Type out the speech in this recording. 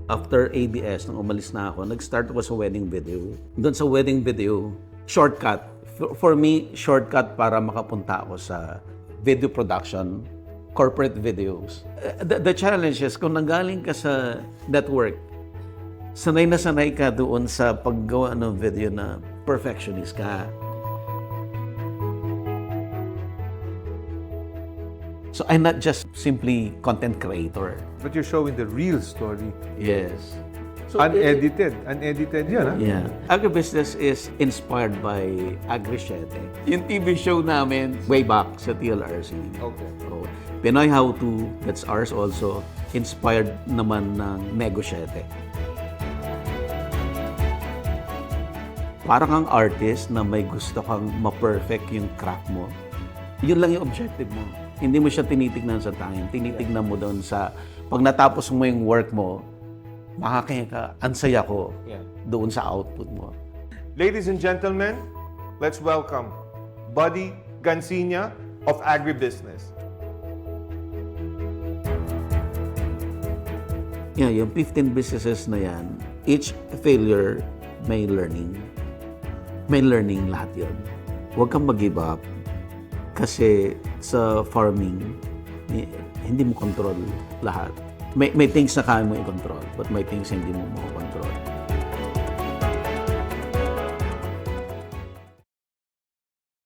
After ABS, nung umalis na ako, nag-start ako sa wedding video. Doon sa wedding video, shortcut. For me, shortcut para makapunta ako sa video production, corporate videos. The challenge is, kung nanggaling ka sa network, sanay na sanay ka doon sa paggawa ng video na perfectionist ka. So I'm not just simply content creator. But you're showing the real story. Yes. So, Unedited yun, ha? Yeah. Agribusiness is inspired by Agri7. Yung TV show namin way back sa TLRC. Okay. So, Pinoy How To, that's ours also, inspired naman ng Nego7. Parang kang artist na may gusto kang ma-perfect yung craft mo. Yun lang yung objective mo. Hindi mo siya tinitignan sa time. Tinitignan mo doon sa, pag natapos mo yung work mo, makakaya ka, ansaya ko doon sa output mo. Ladies and gentlemen, let's welcome Buddy Gansina of Agribusiness. Yeah, yung 15 businesses na yan, each failure may learning. May learning lahat yun. Huwag kang mag-give up. Kasi sa farming, hindi mo control lahat. May things na kaya mo i-control, but may things hindi mo makontrol.